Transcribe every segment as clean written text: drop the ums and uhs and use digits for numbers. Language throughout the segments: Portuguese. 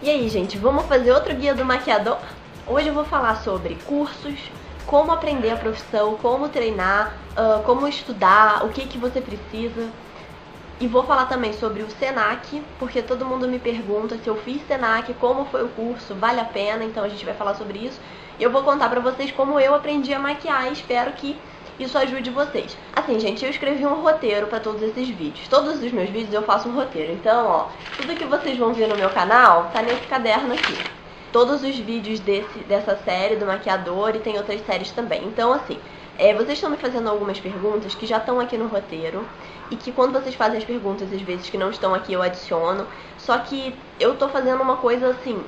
E aí, gente, vamos fazer outro guia do maquiador? Hoje eu vou falar sobre cursos, como aprender a profissão, como treinar, como estudar, o que você precisa. E vou falar também sobre o Senac, porque todo mundo me pergunta se eu fiz Senac, como foi o curso, vale a pena, então a gente vai falar sobre isso. E eu vou contar pra vocês como eu aprendi a maquiar e espero que isso ajude vocês. Assim, gente, eu escrevi um roteiro pra todos esses vídeos. Todos os meus vídeos eu faço um roteiro. Então, ó, tudo que vocês vão ver no meu canal tá nesse caderno aqui. Todos os vídeos dessa série do maquiador e tem outras séries também. Então, assim, vocês estão me fazendo algumas perguntas que já estão aqui no roteiro e que quando vocês fazem as perguntas, às vezes que não estão aqui, eu adiciono. Só que eu tô fazendo uma coisa assim,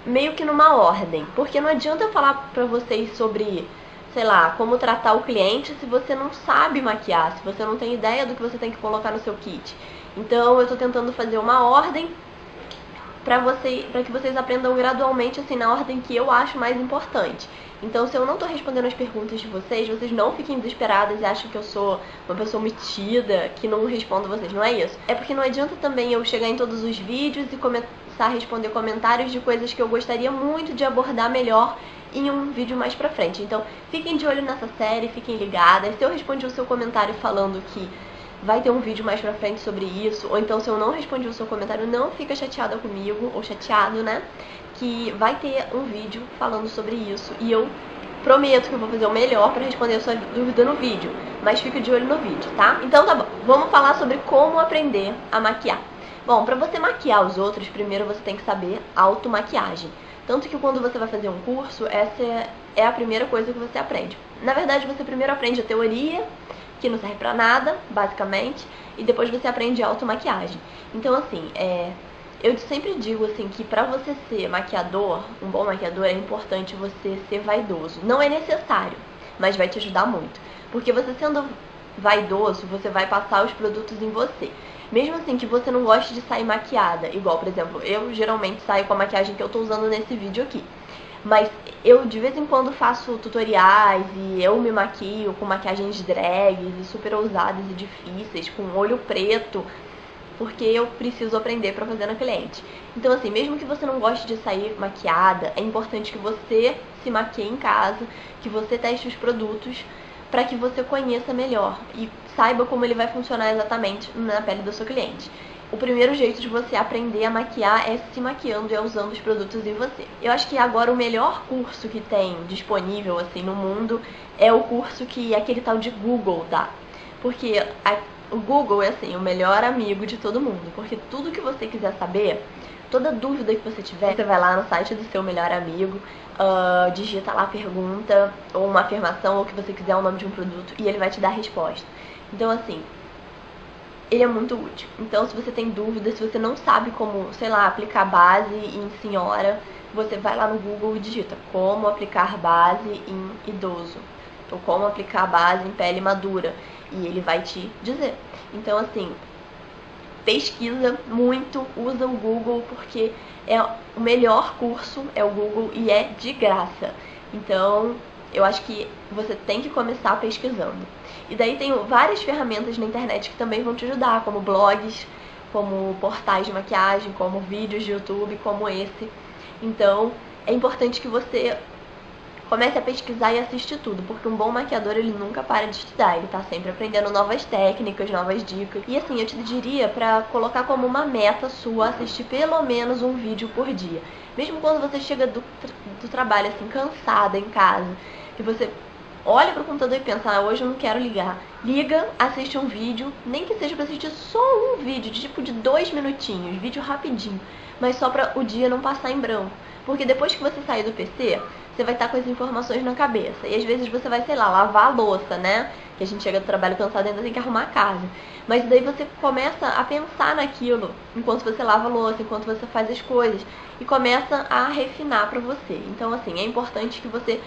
meio que numa ordem, porque não adianta eu falar pra vocês sobre, sei lá, como tratar o cliente se você não sabe maquiar, se você não tem ideia do que você tem que colocar no seu kit. Então eu tô tentando fazer uma ordem pra que vocês aprendam gradualmente, assim, na ordem que eu acho mais importante. Então, se eu não tô respondendo as perguntas de vocês, vocês não fiquem desesperadas e achem que eu sou uma pessoa metida, que não respondo vocês. Não é isso. É porque não adianta também eu chegar em todos os vídeos e começar a responder comentários de coisas que eu gostaria muito de abordar melhor em um vídeo mais pra frente. Então, fiquem de olho nessa série, fiquem ligadas. Se eu respondi o seu comentário falando que vai ter um vídeo mais pra frente sobre isso, ou então se eu não respondi o seu comentário, não fica chateada comigo, ou chateado, né? Que vai ter um vídeo falando sobre isso, e eu prometo que eu vou fazer o melhor pra responder a sua dúvida no vídeo, mas fica de olho no vídeo, tá? Então tá bom, vamos falar sobre como aprender a maquiar. Bom, pra você maquiar os outros, primeiro você tem que saber automaquiagem. Tanto que quando você vai fazer um curso, essa é a primeira coisa que você aprende. Na verdade, você primeiro aprende a teoria, que não serve pra nada, basicamente, e depois você aprende automaquiagem. Então, assim, eu sempre digo, assim, que pra você ser maquiador, um bom maquiador, é importante você ser vaidoso. Não é necessário, mas vai te ajudar muito. Porque você sendo vaidoso, você vai passar os produtos em você. Mesmo assim que você não goste de sair maquiada, igual, por exemplo, eu geralmente saio com a maquiagem que eu tô usando nesse vídeo aqui. Mas eu de vez em quando faço tutoriais e eu me maquio com maquiagens drags e super ousadas e difíceis, com olho preto, porque eu preciso aprender pra fazer na cliente. Então, assim, mesmo que você não goste de sair maquiada, é importante que você se maquie em casa, que você teste os produtos pra que você conheça melhor e saiba como ele vai funcionar exatamente na pele do seu cliente. O primeiro jeito de você aprender a maquiar é se maquiando e usando os produtos em você. Eu acho que agora o melhor curso que tem disponível assim no mundo é o curso que aquele tal de Google dá. Porque o Google é assim, o melhor amigo de todo mundo. Porque tudo que você quiser saber, toda dúvida que você tiver, você vai lá no site do seu melhor amigo, digita lá a pergunta, ou uma afirmação, ou o que você quiser, o nome de um produto, e ele vai te dar a resposta. Então, assim, ele é muito útil. Então, se você tem dúvidas, se você não sabe como, sei lá, aplicar base em senhora, você vai lá no Google e digita como aplicar base em idoso, ou como aplicar base em pele madura, e ele vai te dizer. Então, assim, pesquisa muito, usa o Google, porque é o melhor curso, é o Google, e é de graça. Então, eu acho que você tem que começar pesquisando. E daí tem várias ferramentas na internet que também vão te ajudar, como blogs, como portais de maquiagem, como vídeos de YouTube, como esse. Então, é importante que você comece a pesquisar e assistir tudo, porque um bom maquiador, ele nunca para de estudar, ele tá sempre aprendendo novas técnicas, novas dicas. E assim, eu te diria pra colocar como uma meta sua assistir pelo menos um vídeo por dia. Mesmo quando você chega do trabalho, assim, cansada em casa, que você olha pro computador e pensa, hoje eu não quero ligar. Liga, assiste um vídeo, nem que seja pra assistir só um vídeo, de tipo de 2 minutinhos, vídeo rapidinho, mas só pra o dia não passar em branco. Porque depois que você sair do PC, você vai estar com as informações na cabeça. E às vezes você vai, sei lá, lavar a louça, né? Que a gente chega do trabalho cansado e ainda tem que arrumar a casa. Mas daí você começa a pensar naquilo enquanto você lava a louça, enquanto você faz as coisas. E começa a refinar pra você. Então, assim, é importante que você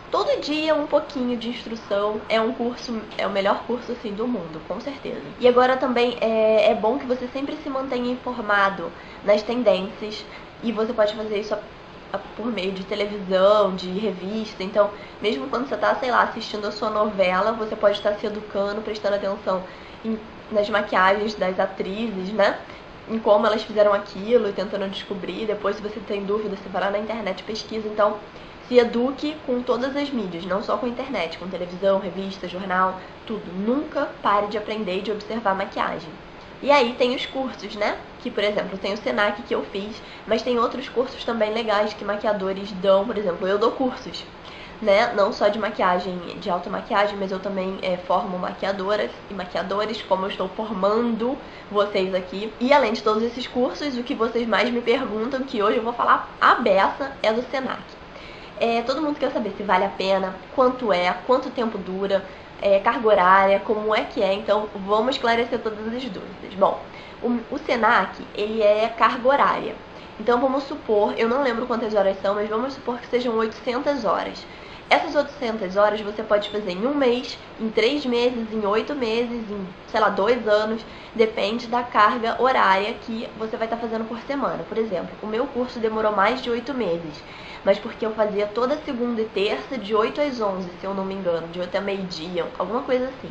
todo dia um pouquinho de instrução. É um curso, é o melhor curso assim do mundo, com certeza. E agora também é bom que você sempre se mantenha informado nas tendências. E você pode fazer isso por meio de televisão, de revista. Então, mesmo quando você tá, sei lá, assistindo a sua novela, você pode estar se educando, prestando atenção nas maquiagens das atrizes, né? em como elas fizeram aquilo e tentando descobrir. Depois, se você tem dúvida, você vai lá na internet e pesquisa. Então, se eduque com todas as mídias, não só com a internet, com televisão, revista, jornal, tudo. Nunca pare de aprender e de observar maquiagem. E aí tem os cursos, né? Que, por exemplo, tem o Senac que eu fiz, mas tem outros cursos também legais que maquiadores dão. Por exemplo, eu dou cursos, né? Não só de maquiagem, de automaquiagem, mas eu também formo maquiadoras e maquiadores, como eu estou formando vocês aqui. E além de todos esses cursos, o que vocês mais me perguntam, que hoje eu vou falar a beça, é do Senac. Todo mundo quer saber se vale a pena, quanto tempo dura, carga horária, como é que é. Então vamos esclarecer todas as dúvidas. Bom, o Senac, ele é carga horária. Então vamos supor, eu não lembro quantas horas são, mas vamos supor que sejam 800 horas. Essas 800 horas você pode fazer em um mês, em 3 meses, em 8 meses, em, sei lá, 2 anos. Depende da carga horária que você vai estar fazendo por semana. Por exemplo, o meu curso demorou mais de 8 meses. Mas porque eu fazia toda segunda e terça, de 8 às 11, se eu não me engano, de 8 a meio-dia, alguma coisa assim.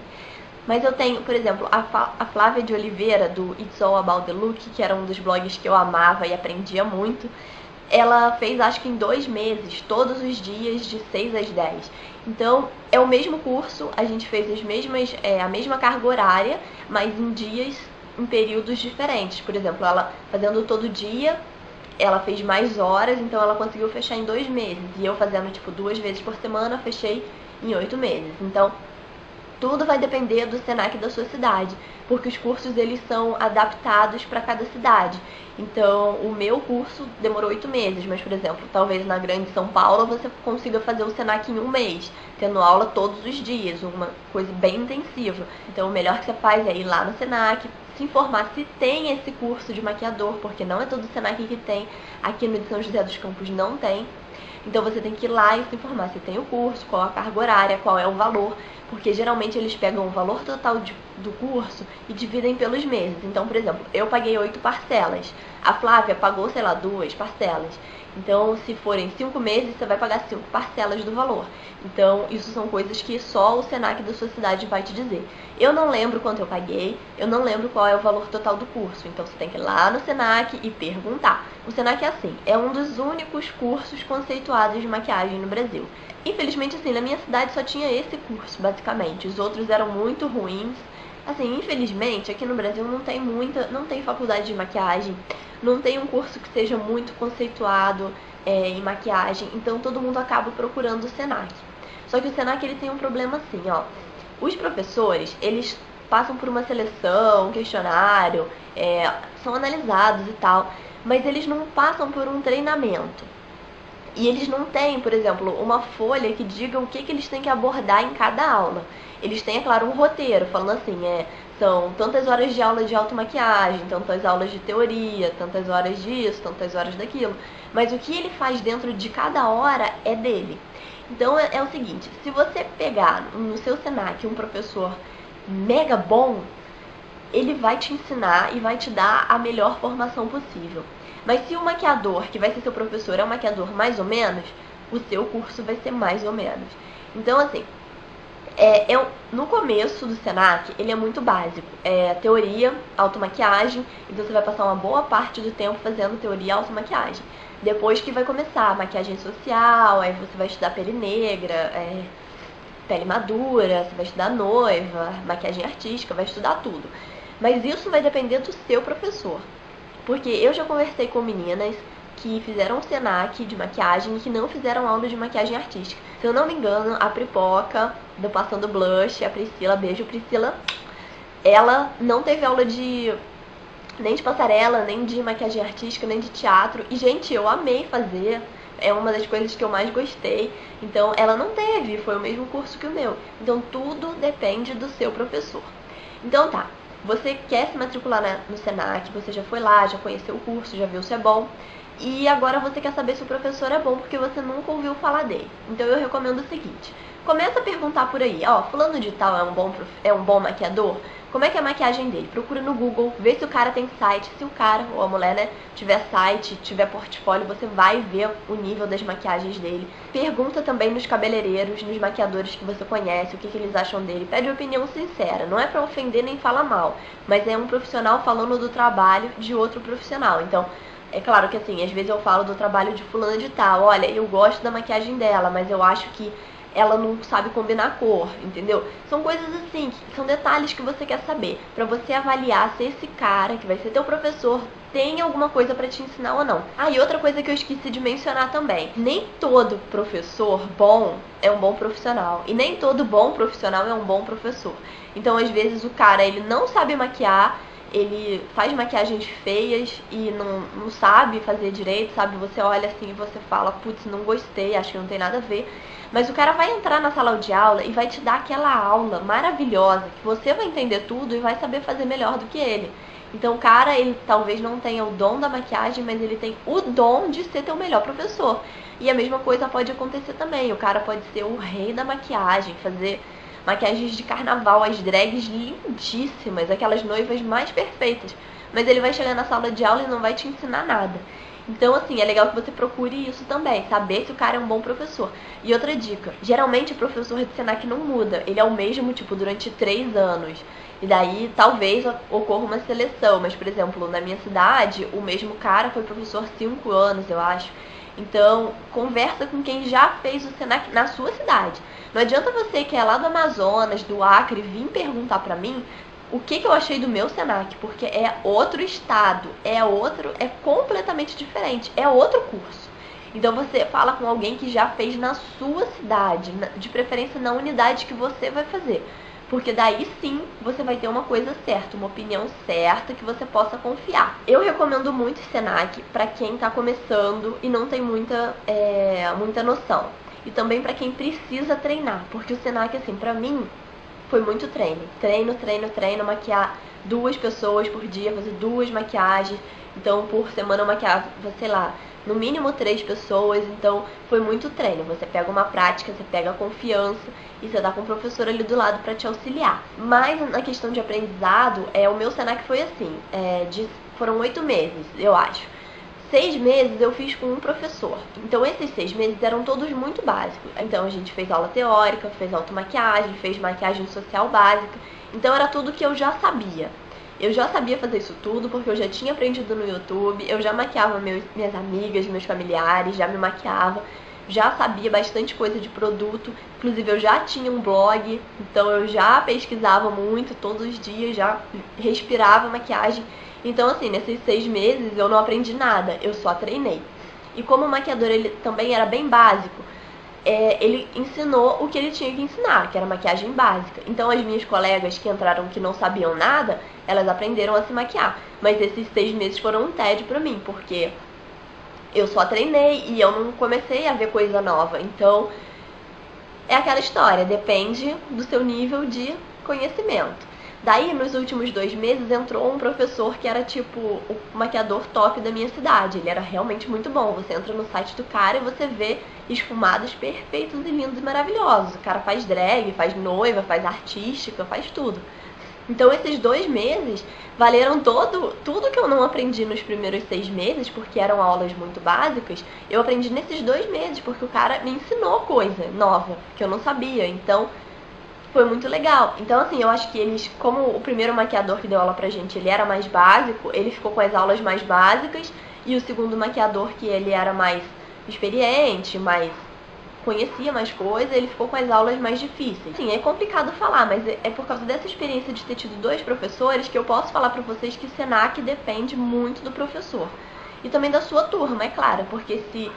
Mas eu tenho, por exemplo, a Flávia de Oliveira, do It's All About the Look, que era um dos blogs que eu amava e aprendia muito. Ela fez, acho que em 2 meses, todos os dias, de 6 às 10. Então, é o mesmo curso, a gente fez a mesma carga horária, mas em dias, em períodos diferentes. Por exemplo, ela fazendo todo dia, ela fez mais horas, então ela conseguiu fechar em 2 meses. E eu fazendo, tipo, 2 vezes por semana, fechei em 8 meses. Então, tudo vai depender do Senac da sua cidade, porque os cursos eles são adaptados para cada cidade. Então, o meu curso demorou 8 meses, mas, por exemplo, talvez na Grande São Paulo você consiga fazer o Senac em um mês, tendo aula todos os dias, uma coisa bem intensiva. Então, o melhor que você faz é ir lá no Senac, se informar se tem esse curso de maquiador, porque não é todo o Senac que tem, aqui no de São José dos Campos não tem. Então você tem que ir lá e se informar se tem o curso, qual a carga horária, qual é o valor, porque geralmente eles pegam o valor total do curso e dividem pelos meses. Então, por exemplo, eu paguei 8 parcelas, a Flávia pagou, sei lá, 2 parcelas. Então, se forem 5 meses, você vai pagar 5 parcelas do valor. Então, isso são coisas que só o Senac da sua cidade vai te dizer. Eu não lembro quanto eu paguei, eu não lembro qual é o valor total do curso. Então, você tem que ir lá no Senac e perguntar. O Senac é assim, é um dos únicos cursos conceituados de maquiagem no Brasil. Infelizmente, assim, na minha cidade só tinha esse curso, basicamente. Os outros eram muito ruins. Assim, infelizmente, aqui no Brasil não tem faculdade de maquiagem, não tem um curso que seja muito conceituado em maquiagem, então todo mundo acaba procurando o Senac. Só que o Senac ele tem um problema assim, ó. Os professores, eles passam por uma seleção, um questionário, são analisados e tal, mas eles não passam por um treinamento. E eles não têm, por exemplo, uma folha que diga o que eles têm que abordar em cada aula. Eles têm, é claro, um roteiro, falando assim, são tantas horas de aula de automaquiagem, tantas aulas de teoria, tantas horas disso, tantas horas daquilo. Mas o que ele faz dentro de cada hora é dele. Então é o seguinte, se você pegar no seu Senac um professor mega bom, ele vai te ensinar e vai te dar a melhor formação possível. Mas se o maquiador, que vai ser seu professor, é um maquiador mais ou menos, o seu curso vai ser mais ou menos. Então, assim, no começo do Senac, ele é muito básico. Teoria, automaquiagem, então você vai passar uma boa parte do tempo fazendo teoria e automaquiagem. Depois que vai começar a maquiagem social, aí você vai estudar pele negra, pele madura, você vai estudar noiva, maquiagem artística, vai estudar tudo. Mas isso vai depender do seu professor. Porque eu já conversei com meninas que fizeram um Senac de maquiagem e que não fizeram aula de maquiagem artística. Se eu não me engano, a Pripoca, do Passando Blush, a Priscila, beijo Priscila, ela não teve aula nem de passarela, nem de maquiagem artística, nem de teatro. E, gente, eu amei fazer, é uma das coisas que eu mais gostei. Então, ela não teve, foi o mesmo curso que o meu. Então, tudo depende do seu professor. Então, tá. Você quer se matricular no Senac, você já foi lá, já conheceu o curso, já viu se é bom. e agora você quer saber se o professor é bom porque você nunca ouviu falar dele. Então eu recomendo o seguinte: começa a perguntar por aí, ó, fulano de tal é um bom maquiador? Como é que é a maquiagem dele? Procura no Google, vê se o cara tem site. Se o cara ou a mulher, né, tiver site, tiver portfólio, você vai ver o nível das maquiagens dele. Pergunta também nos cabeleireiros, nos maquiadores que você conhece, o que eles acham dele. Pede opinião sincera, não é pra ofender nem falar mal, mas é um profissional falando do trabalho de outro profissional. Então, é claro que assim, às vezes eu falo do trabalho de fulana de tal, olha, eu gosto da maquiagem dela, mas eu acho que ela não sabe combinar a cor, entendeu? São coisas assim, são detalhes que você quer saber, pra você avaliar se esse cara, que vai ser teu professor, tem alguma coisa pra te ensinar ou não. Ah, e outra coisa que eu esqueci de mencionar também: nem todo professor bom é um bom profissional, e nem todo bom profissional é um bom professor. Então, às vezes, o cara, ele não sabe maquiar, ele faz maquiagens feias e não sabe fazer direito, sabe? Você olha assim e você fala, putz, não gostei, acho que não tem nada a ver. Mas o cara vai entrar na sala de aula e vai te dar aquela aula maravilhosa, que você vai entender tudo e vai saber fazer melhor do que ele. Então o cara, ele talvez não tenha o dom da maquiagem, mas ele tem o dom de ser teu melhor professor. E a mesma coisa pode acontecer também, o cara pode ser o rei da maquiagem, fazer maquiagens de carnaval, as drags lindíssimas, aquelas noivas mais perfeitas. Mas ele vai chegar na sala de aula e não vai te ensinar nada. Então, assim, é legal que você procure isso também, saber se o cara é um bom professor. E outra dica: geralmente o professor de Senac não muda, ele é o mesmo, tipo, durante 3 anos. E daí, talvez ocorra uma seleção, mas, por exemplo, na minha cidade, o mesmo cara foi professor 5 anos, eu acho. Então, conversa com quem já fez o Senac na sua cidade. Não adianta você que é lá do Amazonas, do Acre, vir perguntar pra mim o que eu achei do meu Senac, porque é outro estado, é completamente diferente, é outro curso. Então você fala com alguém que já fez na sua cidade, de preferência na unidade que você vai fazer. Porque daí sim você vai ter uma coisa certa, uma opinião certa que você possa confiar. Eu recomendo muito o Senac para quem está começando e não tem muita noção. E também para quem precisa treinar, porque o Senac, assim, pra mim, foi muito treino. Treino, maquiar 2 pessoas por dia, fazer 2 maquiagens. Então, por semana eu maquiava, sei lá, no mínimo 3 pessoas. Então, foi muito treino. Você pega uma prática, você pega a confiança e você dá com o professor ali do lado pra te auxiliar. Mas, na questão de aprendizado, o meu Senac foi assim, foram 8 meses, eu acho. 6 meses eu fiz com um professor. Então esses 6 meses eram todos muito básicos. Então a gente fez aula teórica, fez automaquiagem, fez maquiagem social básica. Então era tudo que eu já sabia. Eu já sabia fazer isso tudo porque eu já tinha aprendido no YouTube. Eu já maquiava minhas amigas, meus familiares, já me maquiava. Já sabia bastante coisa de produto. Inclusive eu já tinha um blog. Então eu já pesquisava muito todos os dias, já respirava maquiagem. Então, assim, nesses 6 meses eu não aprendi nada, eu só treinei. E como o maquiador ele também era bem básico, ele ensinou o que ele tinha que ensinar, que era maquiagem básica. Então as minhas colegas que entraram que não sabiam nada, elas aprenderam a se maquiar. Mas esses 6 meses foram um tédio pra mim, porque eu só treinei e eu não comecei a ver coisa nova. Então, é aquela história, depende do seu nível de conhecimento. Daí, nos últimos 2 meses, entrou um professor que era tipo o maquiador top da minha cidade. Ele era realmente muito bom. Você entra no site do cara e você vê esfumados perfeitos e lindos e maravilhosos. O cara faz drag, faz noiva, faz artística, faz tudo. Então esses 2 meses valeram tudo que eu não aprendi nos primeiros 6 meses, porque eram aulas muito básicas. Eu aprendi nesses 2 meses, porque o cara me ensinou coisa nova que eu não sabia. Então foi muito legal. Então, assim, eu acho que eles, como o primeiro maquiador que deu aula pra gente, ele era mais básico, ele ficou com as aulas mais básicas, e o segundo maquiador, que ele era mais experiente, conhecia mais coisas, ele ficou com as aulas mais difíceis. Sim, é complicado falar, mas é por causa dessa experiência de ter tido 2 professores que eu posso falar pra vocês que o Senac depende muito do professor. E também da sua turma, é claro, porque se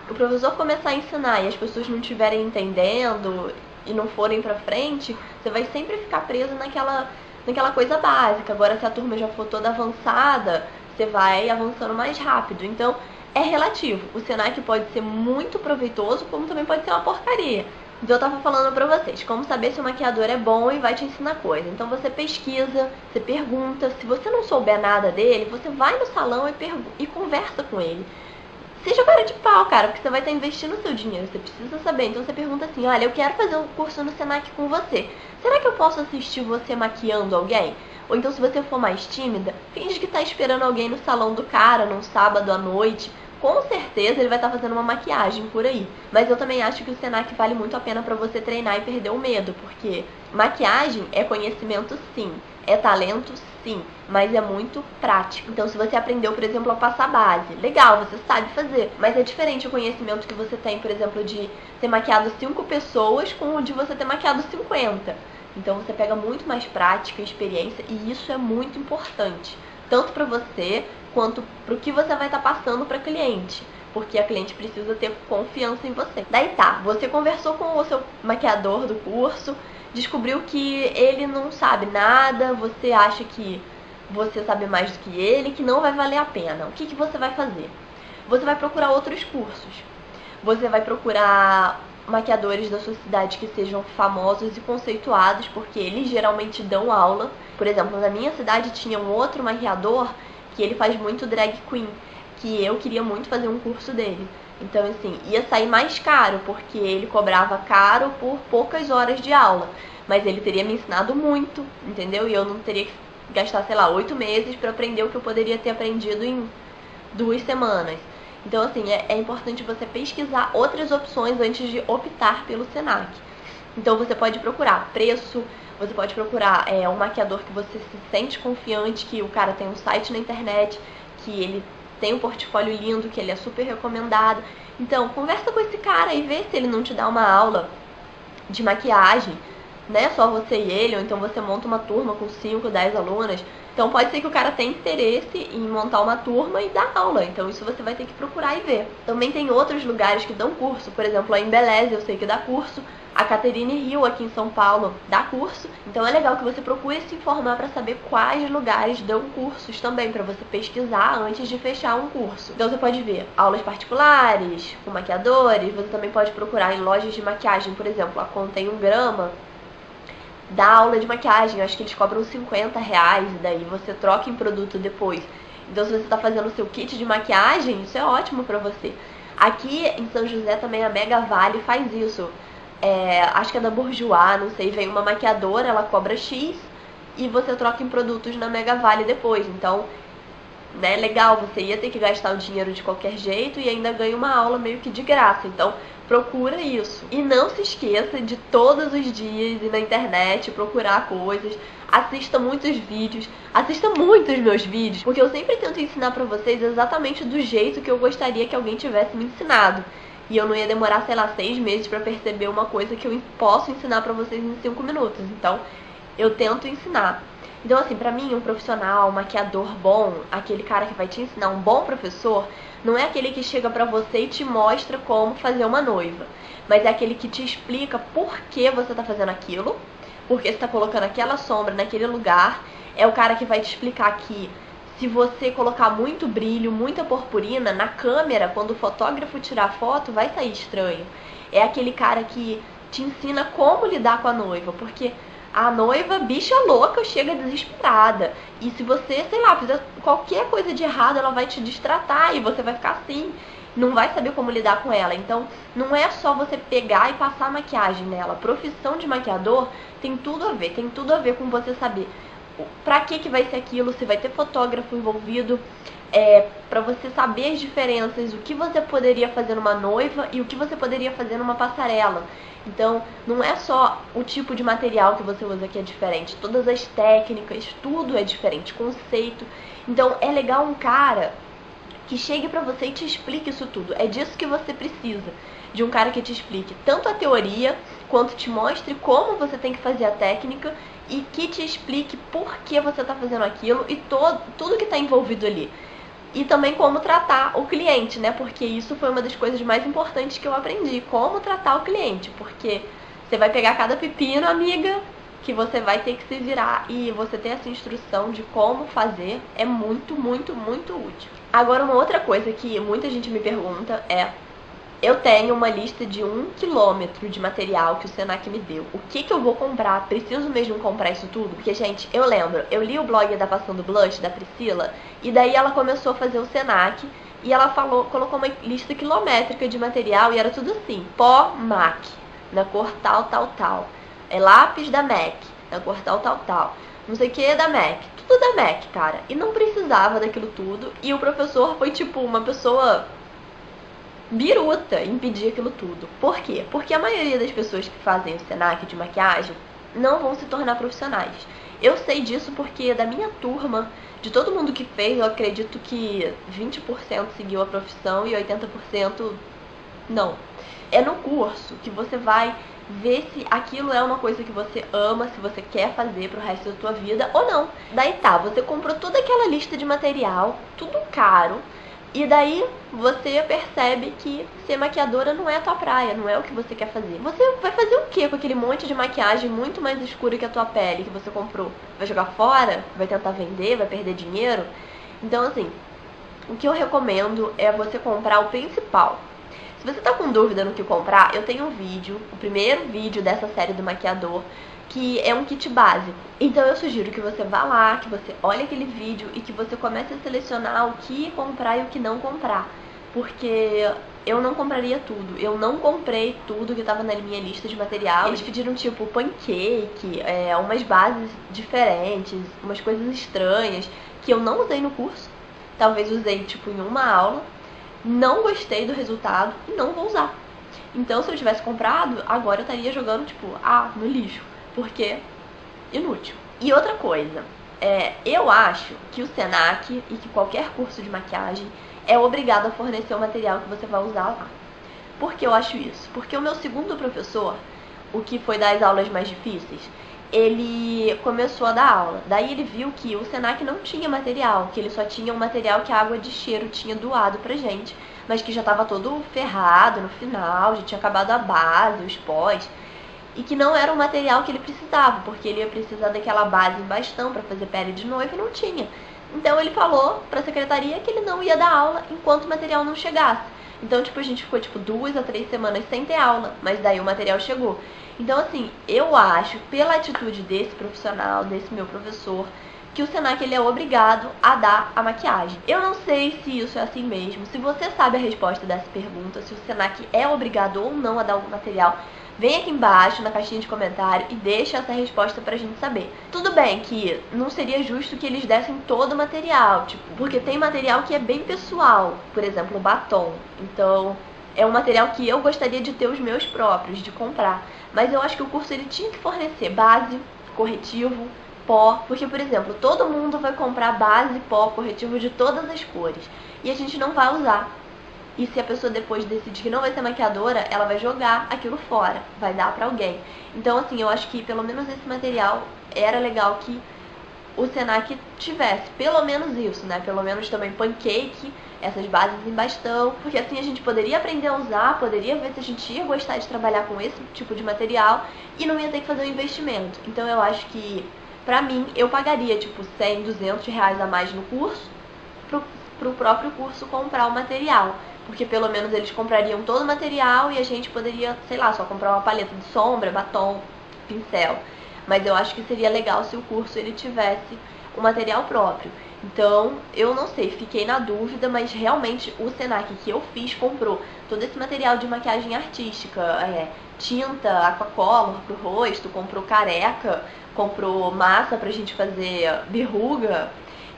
o professor começar a ensinar e as pessoas não estiverem entendendo e não forem pra frente, você vai sempre ficar preso naquela coisa básica. Agora, se a turma já for toda avançada, você vai avançando mais rápido. Então, é relativo. O Senac pode ser muito proveitoso, como também pode ser uma porcaria. Então eu tava falando pra vocês, como saber se o maquiador é bom e vai te ensinar coisa. Então você pesquisa, você pergunta. Se você não souber nada dele, você vai no salão e conversa com ele. seja cara de pau, cara, porque você vai estar investindo o seu dinheiro, você precisa saber. Então você pergunta assim, olha, eu quero fazer um curso no Senac com você. Será que eu posso assistir você maquiando alguém? Ou então se você for mais tímida, finge que tá esperando alguém no salão do cara, num sábado à noite. Com certeza ele vai estar fazendo uma maquiagem por aí. Mas eu também acho que o Senac vale muito a pena pra você treinar e perder o medo, porque maquiagem é conhecimento sim, é talento sim, mas é muito prático. Então se você aprendeu, por exemplo, a passar base, legal, você sabe fazer, mas é diferente o conhecimento que você tem, por exemplo, de ter maquiado 5 pessoas com o de você ter maquiado 50. Então você pega muito mais prática e experiência, e isso é muito importante, tanto para você quanto para o que você vai estar passando para cliente, porque a cliente precisa ter confiança em você. Daí tá, você conversou com o seu maquiador do curso, descobriu que ele não sabe nada, você acha que você sabe mais do que ele, que não vai valer a pena. O que você vai fazer? Você vai procurar outros cursos. Você vai procurar maquiadores da sua cidade que sejam famosos e conceituados, porque eles geralmente dão aula. Por exemplo, na minha cidade tinha um outro maquiador que ele faz muito drag queen, que eu queria muito fazer um curso dele. Então, assim, ia sair mais caro, porque ele cobrava caro por poucas horas de aula. Mas ele teria me ensinado muito, entendeu? E eu não teria que gastar, sei lá, 8 meses para aprender o que eu poderia ter aprendido em 2 semanas. Então, assim, é importante você pesquisar outras opções antes de optar pelo Senac. Então, você pode procurar preço, você pode procurar um maquiador que você se sente confiante, que o cara tem um site na internet, que ele tem um portfólio lindo, que ele é super recomendado. Então, conversa com esse cara e vê se ele não te dá uma aula de maquiagem, né? Só você e ele, ou então você monta uma turma com 5, 10 alunas. Então pode ser que o cara tenha interesse em montar uma turma e dar aula. Então isso você vai ter que procurar e ver. Também tem outros lugares que dão curso. Por exemplo, a Embeleze eu sei que dá curso. A Caterine Hill aqui em São Paulo dá curso. Então é legal que você procure se informar para saber quais lugares dão cursos também, para você pesquisar antes de fechar um curso. Então você pode ver aulas particulares, com maquiadores. Você também pode procurar em lojas de maquiagem, por exemplo, a Contém um Grama dá aula de maquiagem, eu acho que eles cobram R$50, e daí você troca em produto depois. Então se você está fazendo o seu kit de maquiagem, isso é ótimo pra você. Aqui em São José também a Mega Vale faz isso. Acho que é da Bourjois, não sei, vem uma maquiadora, ela cobra X e você troca em produtos na Mega Vale depois. Então, né, legal, você ia ter que gastar o dinheiro de qualquer jeito e ainda ganha uma aula meio que de graça. Então, procura isso. E não se esqueça de todos os dias ir na internet, procurar coisas, assista muitos vídeos, assista muitos meus vídeos, porque eu sempre tento ensinar pra vocês exatamente do jeito que eu gostaria que alguém tivesse me ensinado. E eu não ia demorar, sei lá, 6 meses pra perceber uma coisa que eu posso ensinar pra vocês em 5 minutos. Então, eu tento ensinar. Então, assim, pra mim, um profissional, um maquiador bom, aquele cara que vai te ensinar, um bom professor, não é aquele que chega pra você e te mostra como fazer uma noiva, mas é aquele que te explica por que você tá fazendo aquilo, por que você tá colocando aquela sombra naquele lugar. É o cara que vai te explicar que se você colocar muito brilho, muita purpurina na câmera, quando o fotógrafo tirar foto, vai sair estranho. É aquele cara que te ensina como lidar com a noiva, porque a noiva, bicha louca, chega desesperada. E se você, sei lá, fizer qualquer coisa de errado, ela vai te distratar e você vai ficar assim, não vai saber como lidar com ela. Então, não é só você pegar e passar maquiagem nela. A profissão de maquiador tem tudo a ver com você saber pra que vai ser aquilo, se vai ter fotógrafo envolvido, pra você saber as diferenças, o que você poderia fazer numa noiva e o que você poderia fazer numa passarela. Então, não é só o tipo de material que você usa que é diferente, todas as técnicas, tudo é diferente, conceito. Então, é legal um cara que chegue pra você e te explique isso tudo. É disso que você precisa, de um cara que te explique tanto a teoria, quanto te mostre como você tem que fazer a técnica e que te explique por que você tá fazendo aquilo e tudo que tá envolvido ali. E também como tratar o cliente, né? Porque isso foi uma das coisas mais importantes que eu aprendi. Como tratar o cliente. Porque você vai pegar cada pepino, amiga, que você vai ter que se virar. E você ter essa instrução de como fazer é muito, muito, muito útil. Agora, uma outra coisa que muita gente me pergunta é: eu tenho uma lista de 1 quilômetro de material que o Senac me deu. O que eu vou comprar? Preciso mesmo comprar isso tudo? Porque, gente, eu li o blog da Passando Blush, da Priscila, e daí ela começou a fazer o Senac, e ela colocou uma lista quilométrica de material e era tudo assim: pó MAC, na cor tal, tal, tal. Lápis da MAC, na cor tal, tal, tal. Não sei o que da MAC. Tudo da MAC, cara. E não precisava daquilo tudo. E o professor foi tipo uma pessoa biruta em pedir aquilo tudo. Por quê? Porque a maioria das pessoas que fazem o Senac de maquiagem não vão se tornar profissionais. Eu sei disso porque da minha turma, de todo mundo que fez, eu acredito que 20% seguiu a profissão e 80% não. É no curso que você vai ver se aquilo é uma coisa que você ama, se você quer fazer pro resto da tua vida ou não. Daí tá, você comprou toda aquela lista de material, tudo caro, e daí você percebe que ser maquiadora não é a tua praia, não é o que você quer fazer. Você vai fazer o que com aquele monte de maquiagem muito mais escura que a tua pele que você comprou? Vai jogar fora? Vai tentar vender? Vai perder dinheiro? Então assim, o que eu recomendo é você comprar o principal. Se você tá com dúvida no que comprar, eu tenho um vídeo, o primeiro vídeo dessa série do maquiador, que é um kit básico. Então eu sugiro que você vá lá, que você olhe aquele vídeo e que você comece a selecionar o que comprar e o que não comprar. Porque eu não compraria tudo. Eu não comprei tudo que tava na minha lista de material. Eles pediram tipo pancake, umas bases diferentes, umas coisas estranhas que eu não usei no curso. Talvez usei tipo em uma aula. Não gostei do resultado e não vou usar. Então se eu tivesse comprado, agora eu estaria jogando tipo, no lixo. Porque inútil. E outra coisa, eu acho que o Senac e que qualquer curso de maquiagem é obrigado a fornecer o material que você vai usar lá. Por que eu acho isso? Porque o meu segundo professor, o que foi das aulas mais difíceis, ele começou a dar aula. Daí ele viu que o Senac não tinha material, que ele só tinha um material que a Água de Cheiro tinha doado pra gente, mas que já estava todo ferrado no final, já tinha acabado a base, os pós, e que não era o material que ele precisava, porque ele ia precisar daquela base em bastão para fazer pele de noiva e não tinha. Então ele falou pra secretaria que ele não ia dar aula enquanto o material não chegasse. Então, tipo, a gente ficou, 2 a 3 semanas sem ter aula, mas daí o material chegou. Então, assim, eu acho, pela atitude desse profissional, desse meu professor, que o Senac ele é obrigado a dar a maquiagem. Eu não sei se isso é assim mesmo. Se você sabe a resposta dessa pergunta, se o Senac é obrigado ou não a dar o material, vem aqui embaixo na caixinha de comentário e deixa essa resposta pra gente saber. Tudo bem que não seria justo que eles dessem todo o material, porque tem material que é bem pessoal, por exemplo, batom. Então, é um material que eu gostaria de ter os meus próprios, de comprar. Mas eu acho que o curso ele tinha que fornecer base, corretivo, pó, porque, por exemplo, todo mundo vai comprar base, pó, corretivo de todas as cores e a gente não vai usar. E se a pessoa depois decidir que não vai ser maquiadora, ela vai jogar aquilo fora, vai dar pra alguém. Então, assim, eu acho que pelo menos esse material era legal que o Senac tivesse, pelo menos isso, né? Pelo menos também pancake, essas bases em bastão, porque assim a gente poderia aprender a usar, poderia ver se a gente ia gostar de trabalhar com esse tipo de material e não ia ter que fazer um investimento. Então eu acho que, pra mim, eu pagaria 100, 200 reais a mais no curso, pro próprio curso comprar o material. Porque pelo menos eles comprariam todo o material e a gente poderia, sei lá, só comprar uma paleta de sombra, batom, pincel. Mas eu acho que seria legal se o curso ele tivesse o material próprio. Então, eu não sei, fiquei na dúvida, mas realmente o Senac que eu fiz comprou todo esse material de maquiagem artística, tinta, aquacolor pro rosto, comprou careca, comprou massa pra gente fazer verruga.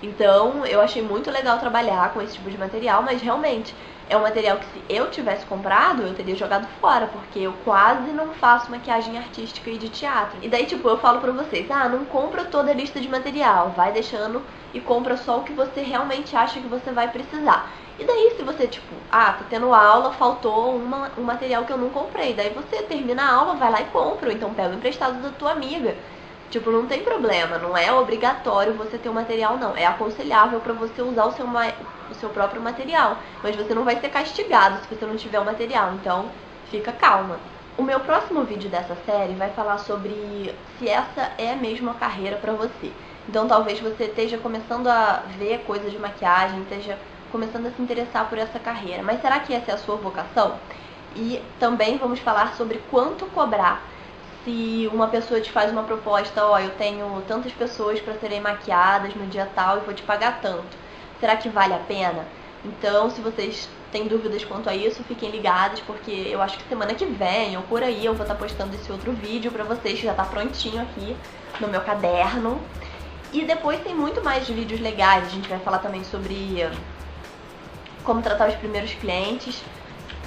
Então, eu achei muito legal trabalhar com esse tipo de material, mas realmente é um material que se eu tivesse comprado, eu teria jogado fora, porque eu quase não faço maquiagem artística e de teatro. E daí, eu falo pra vocês, não compra toda a lista de material, vai deixando e compra só o que você realmente acha que você vai precisar. E daí, se você, tá tendo aula, faltou um material que eu não comprei, daí você termina a aula, vai lá e compra, ou então pega o emprestado da tua amiga. Não tem problema, não é obrigatório você ter o material, não. É aconselhável pra você usar o seu próprio material. Mas você não vai ser castigado se você não tiver o material, então fica calma. O meu próximo vídeo dessa série vai falar sobre se essa é mesmo a carreira pra você. Então talvez você esteja começando a ver coisas de maquiagem, esteja começando a se interessar por essa carreira. Mas será que essa é a sua vocação? E também vamos falar sobre quanto cobrar. Se uma pessoa te faz uma proposta, eu tenho tantas pessoas para serem maquiadas no dia tal e vou te pagar tanto. Será que vale a pena? Então, se vocês têm dúvidas quanto a isso, fiquem ligados, porque eu acho que semana que vem, ou por aí, eu vou estar postando esse outro vídeo pra vocês, que já tá prontinho aqui no meu caderno. E depois tem muito mais vídeos legais, a gente vai falar também sobre como tratar os primeiros clientes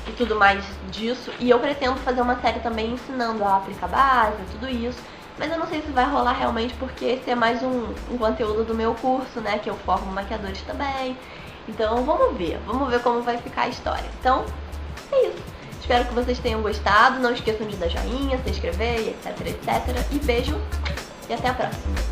e tudo mais disso. E eu pretendo fazer uma série também ensinando a aplicar base, tudo isso. Mas eu não sei se vai rolar realmente, porque esse é mais um conteúdo do meu curso, né, que eu formo maquiadores também. Então vamos ver como vai ficar a história. Então, é isso. Espero que vocês tenham gostado. Não esqueçam de dar joinha, se inscrever, etc, etc. E beijo e até a próxima.